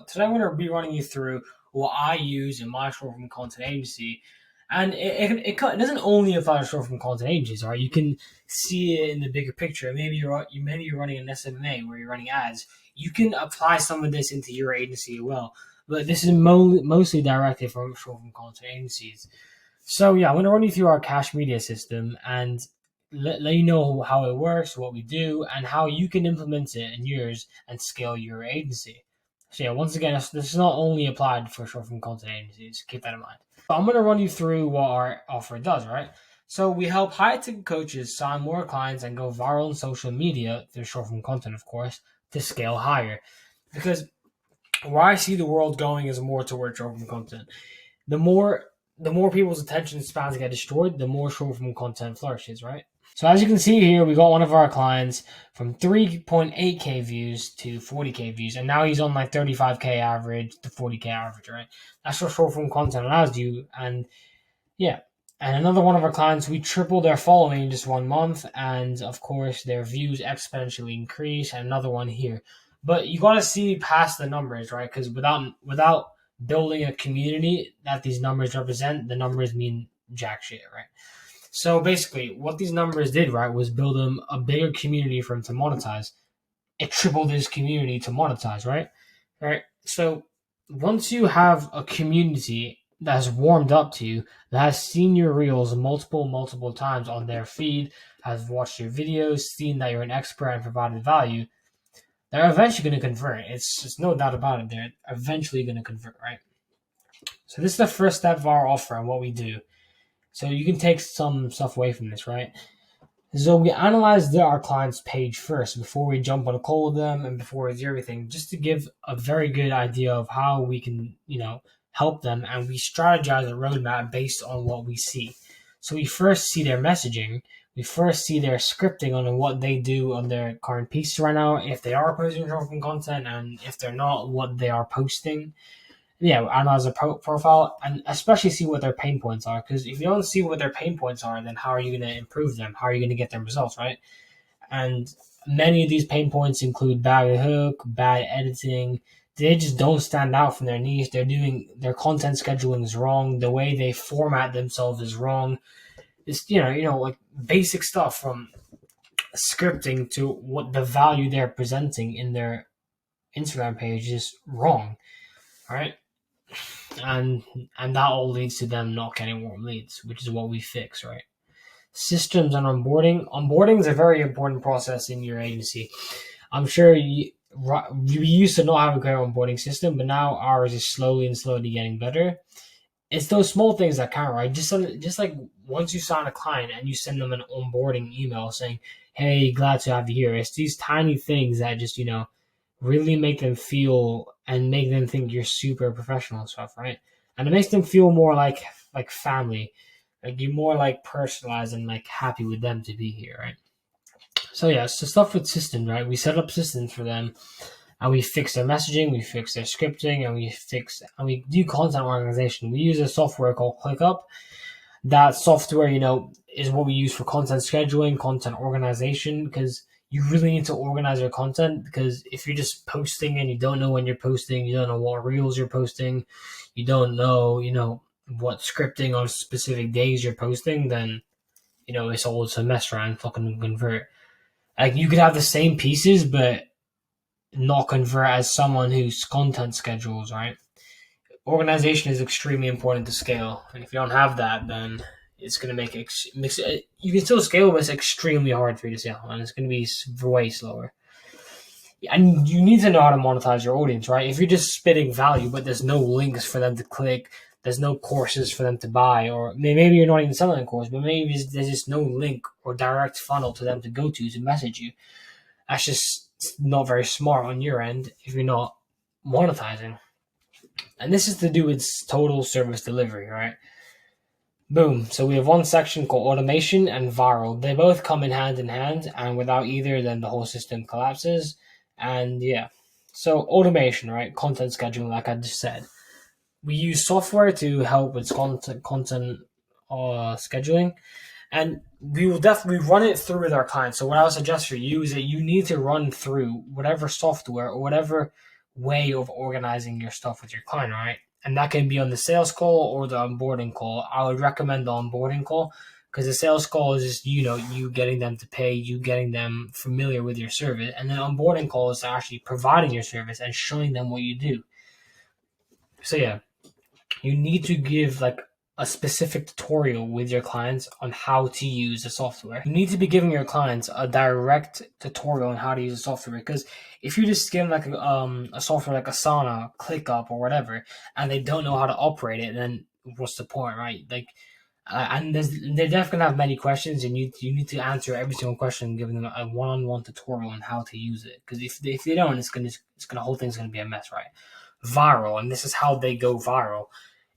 today I'm going to be running you through what I use in my short form content agency. And it doesn't only apply to short form content agencies, all right? You can see it in the bigger picture. Maybe you're running an SMA where you're running ads. You can apply some of this into your agency as well. But this is mostly directed from short form content agencies. So yeah, I'm going to run you through our cash media system and let you know how it works, what we do, and how you can implement it in yours and scale your agency. So yeah, once again, this is not only applied for short form content agencies. Keep that in mind. So I'm going to run you through what our offer does, right? So we help high-ticket coaches sign more clients and go viral on social media through short form content, of course, to scale higher. Because where I see the world going is more towards short form content. The more people's attention spans get destroyed, the more short form content flourishes, right? So as you can see here, we got one of our clients from 3.8K views to 40K views, and now he's on like 35K average to 40K average, right? That's what short form content allows you. And yeah. And another one of our clients, we tripled their following in just 1 month, and of course their views exponentially increase. And another one here. But you gotta see past the numbers, right? Because without building a community that these numbers represent, the numbers mean jack shit, right? So basically, what these numbers did, right, was build him a bigger community for him to monetize. It tripled his community to monetize, right? Right. So once you have a community that's warmed up to you, that has seen your reels multiple times on their feed, has watched your videos, seen that you're an expert and provided value, they're eventually going to convert. It's no doubt about it. They're eventually going to convert, right? So this is the first step of our offer and what we do. So you can take some stuff away from this, right? So we analyze our client's page first before we jump on a call with them and before we do everything, just to give a very good idea of how we can, help them. And we strategize a roadmap based on what we see. So we first see their messaging. We first see their scripting on what they do on their current pieces right now, if they are posting short form content, and if they're not, what they are posting. Yeah, analyze a profile and especially see what their pain points are. Because if you don't see what their pain points are, then how are you going to improve them? How are you going to get them results, right? And many of these pain points include bad hook, bad editing. They just don't stand out from their niche. Their content scheduling is wrong. The way they format themselves is wrong. It's like basic stuff from scripting to what the value they're presenting in their Instagram page is wrong. All right. And that all leads to them not getting warm leads, which is what we fix, right? Systems and onboarding is a very important process in your agency. I'm sure we used to not have a great onboarding system, but now ours is slowly getting better. It's those small things that count, right? Just like once you sign a client and you send them an onboarding email saying, hey, glad to have you here. It's these tiny things that just really make them feel and make them think you're super professional and stuff, right? And it makes them feel more like family, like you're more like personalized and like happy with them to be here, right? So yeah, so stuff with systems, right? We set up systems for them, and we fix their messaging, we fix their scripting, and we do content organization. We use a software called ClickUp. That software, is what we use for content scheduling, content organization, because you really need to organize your content. Because if you're just posting and you don't know when you're posting, you don't know what reels you're posting, you don't know, what scripting on specific days you're posting, then, it's a mess around fucking convert. Like you could have the same pieces, but not convert as someone whose content schedules, right? Organization is extremely important to scale. And if you don't have that, then it's going to make it, you can still scale, but it's extremely hard for you to scale, and it's going to be way slower. And you need to know how to monetize your audience, right? If you're just spitting value, but there's no links for them to click, there's no courses for them to buy, or maybe you're not even selling a course, but maybe there's just no link or direct funnel to them to go to message you. That's just not very smart on your end if you're not monetizing. And this is to do with total service delivery, right? Boom. So we have one section called automation and viral. They both come in hand, and without either, then the whole system collapses. And yeah. So automation, right? Content scheduling, like I just said. We use software to help with content scheduling. And we will definitely run it through with our clients. So what I would suggest for you is that you need to run through whatever software or whatever way of organizing your stuff with your client, right? And that can be on the sales call or the onboarding call. I would recommend the onboarding call because the sales call is just, you getting them to pay, you getting them familiar with your service. And then onboarding call is actually providing your service and showing them what you do. So yeah, you need to give like a specific tutorial with your clients on how to use the software. You need to be giving your clients a direct tutorial on how to use the software, because if you just give them like a software like Asana, ClickUp, or whatever, and they don't know how to operate it, then what's the point, right? Like, and they're definitely gonna have many questions, and you need to answer every single question, giving them a one-on-one tutorial on how to use it. Because if they don't, the whole thing's gonna be a mess, right? Viral, and this is how they go viral.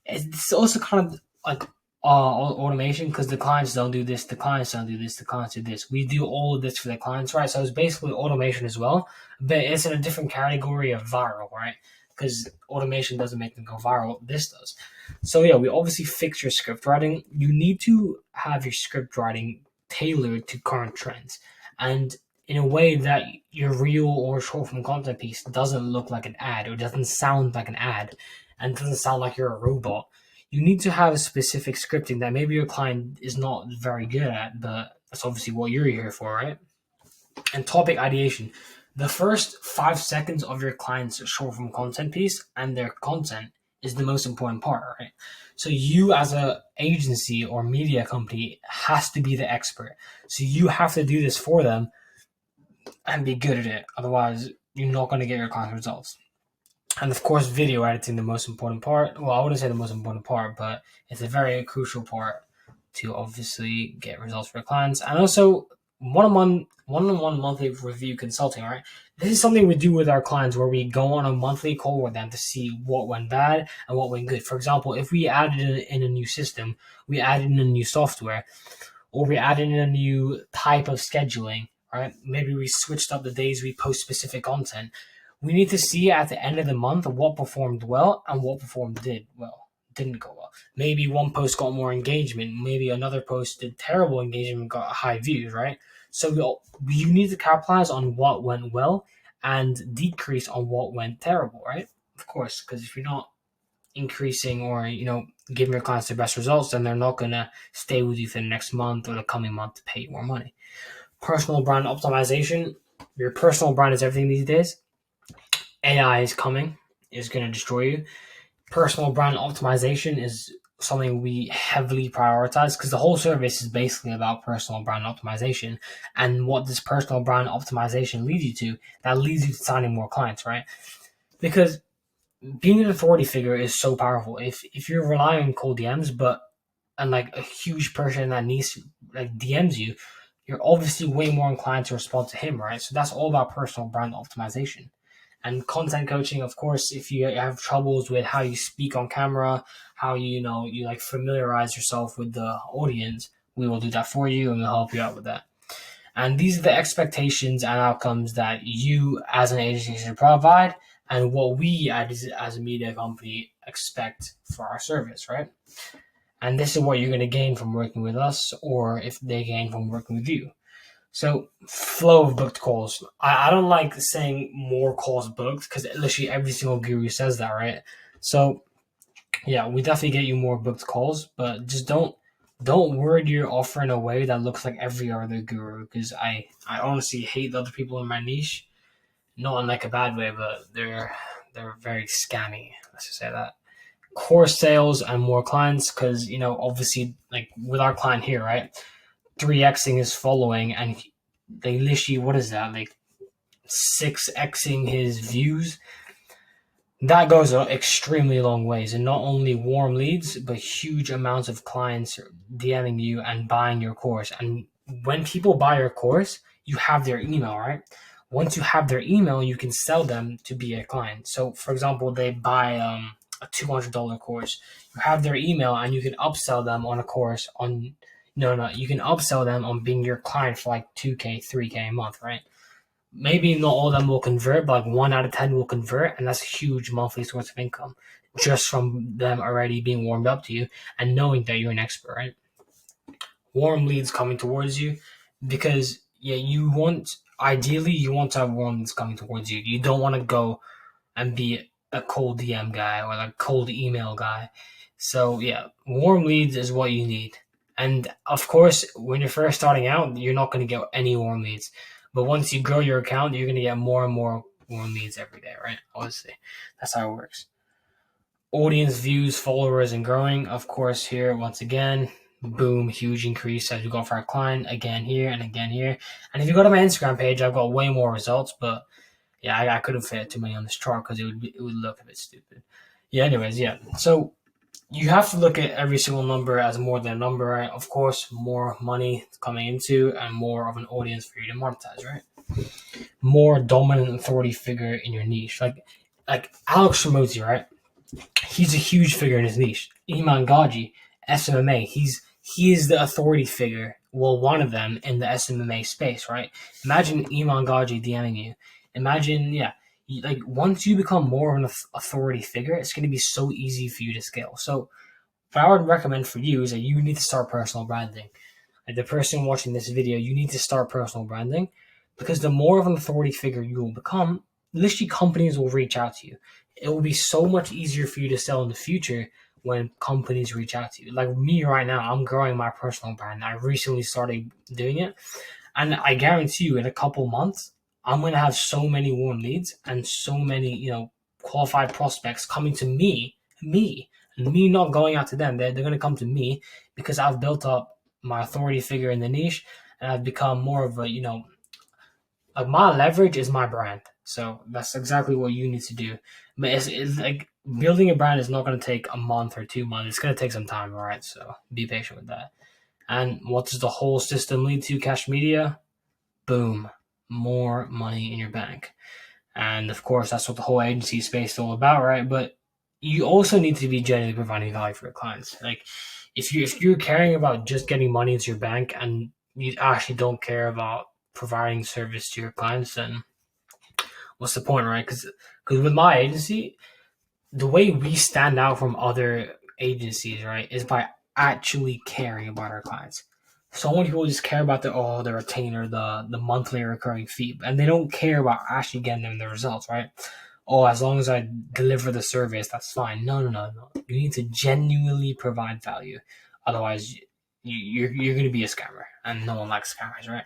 It's also kind of like automation, because the clients don't do this, the clients don't do this, the clients do this. We do all of this for the clients, right? So it's basically automation as well, but it's in a different category of viral, right? Because automation doesn't make them go viral. This does. So yeah, we obviously fix your script writing. You need to have your script writing tailored to current trends, and in a way that your reel or short form content piece doesn't look like an ad, or doesn't sound like an ad, and doesn't sound like you're a robot. You need to have a specific scripting that maybe your client is not very good at, but that's obviously what you're here for, right? And topic ideation. The first 5 seconds of your client's short form content piece and their content is the most important part, right? So you as a agency or media company has to be the expert. So you have to do this for them and be good at it. Otherwise, you're not going to get your client results. And of course, video editing, the most important part. Well, I wouldn't say the most important part, but it's a very crucial part to obviously get results for clients. And also, one-on-one monthly review consulting, right? This is something we do with our clients where we go on a monthly call with them to see what went bad and what went good. For example, if we added in a new system, we added in a new software, or we added in a new type of scheduling, right? Maybe we switched up the days we post specific content. We need to see at the end of the month what performed well and what didn't go well. Maybe one post got more engagement. Maybe another post did terrible engagement, got high views, right? So you need to capitalize on what went well and decrease on what went terrible, right? Of course, because if you're not increasing or, giving your clients the best results, then they're not going to stay with you for the next month or the coming month to pay you more money. Personal brand optimization. Your personal brand is everything these days. AI is coming, is going to destroy you. Personal brand optimization is something we heavily prioritize, because the whole service is basically about personal brand optimization. And what does personal brand optimization lead you to? That leads you to signing more clients, right? Because being an authority figure is so powerful. If you're relying on cold DMs, and like a huge person that needs like DMs you, you're obviously way more inclined to respond to him, right? So that's all about personal brand optimization. And content coaching, of course, if you have troubles with how you speak on camera, how you like familiarize yourself with the audience, we will do that for you and we'll help you out with that. And these are the expectations and outcomes that you as an agency should provide, and what we as a media company expect for our service, right? And this is what you're going to gain from working with us, or if they gain from working with you. So, flow of booked calls. I don't like saying more calls booked, because literally every single guru says that, right? So, yeah, we definitely get you more booked calls, but just don't word your offer in a way that looks like every other guru, because I honestly hate the other people in my niche. Not in like a bad way, but they're very scammy. Let's just say that. Course sales and more clients, because obviously, like with our client here, right? 3xing his following, and they literally, what is that, like 6xing his views. That goes extremely long ways, and not only warm leads, but huge amounts of clients DMing you and buying your course. And when people buy your course, you have their email, right? Once you have their email, you can sell them to be a client. So for example, they buy a $200 course, you have their email, and you can upsell them on a course on you can upsell them on being your client for like $2K, $3K a month, right? Maybe not all of them will convert, but like 1 out of 10 will convert, and that's a huge monthly source of income just from them already being warmed up to you and knowing that you're an expert, right? Warm leads coming towards you, because ideally you want to have warm leads coming towards you. You don't want to go and be a cold DM guy or like cold email guy. So yeah, warm leads is what you need. And of course, when you're first starting out, you're not going to get any warm leads. But once you grow your account, you're going to get more and more warm leads every day, right? Obviously, that's how it works. Audience, views, followers, and growing. Of course, here, once again, boom, huge increase as we go for our client, again here and again here. And if you go to my Instagram page, I've got way more results, but yeah, I couldn't fit too many on this chart because it would look a bit stupid. Yeah, anyways, yeah. So you have to look at every single number as more than a number, right? Of course, more money coming into and more of an audience for you to monetize, right? More dominant authority figure in your niche. Like Alex Ramosi, right? He's a huge figure in his niche. Iman Gadzhi, SMMA, he is the authority figure. Well, one of them in the SMMA space, right? Imagine Iman Gadzhi DMing you. Imagine, yeah, like once you become more of an authority figure, it's going to be so easy for you to scale. So, what I would recommend for you is that you need to start personal branding. Like the person watching this video, you need to start personal branding because the more of an authority figure you will become, literally companies will reach out to you. It will be so much easier for you to sell in the future when companies reach out to you. Like me right now, I'm growing my personal brand. I recently started doing it. And I guarantee you in a couple months, I'm going to have so many warm leads and so many, qualified prospects coming to me, and me not going out to them. They're going to come to me because I've built up my authority figure in the niche and I've become more of a, like my leverage is my brand. So that's exactly what you need to do. But it's like building a brand is not going to take a month or 2 months. It's going to take some time, all right? So be patient with that. And what does the whole system lead to? Cash media, boom, more money in your bank. And of course, that's what the whole agency space is all about, right? But you also need to be genuinely providing value for your clients. Like if you're caring about just getting money into your bank and you actually don't care about providing service to your clients, then what's the point, right? Because with my agency, the way we stand out from other agencies, right, is by actually caring about our clients. So many people just care about the retainer, the monthly recurring fee, and they don't care about actually getting them the results, right? Oh, as long as I deliver the service, that's fine. No. You need to genuinely provide value. Otherwise, you're going to be a scammer, and no one likes scammers, right?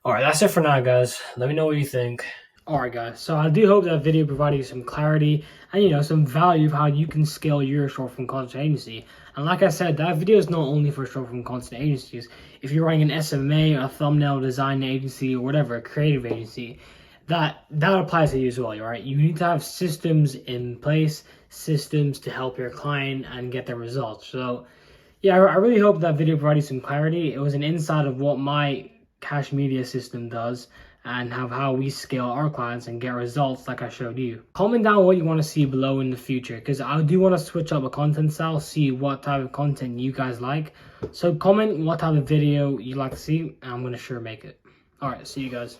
All right, that's it for now, guys. Let me know what you think. All right, guys. So I do hope that video provided you some clarity and, some value of how you can scale your short-form content agency. And like I said, that video is not only for short-form content agencies. If you're running an SMA, a thumbnail design agency, or whatever, a creative agency, that applies to you as well, right? You need to have systems in place, systems to help your client and get their results. So, yeah, I really hope that video provided some clarity. It was an insight of what my cash media system does and how we scale our clients and get results like I showed you. Comment down what you want to see below in the future because I do want to switch up a content style, see what type of content you guys like. So comment what type of video you'd like to see and I'm going to sure make it. All right, see you guys.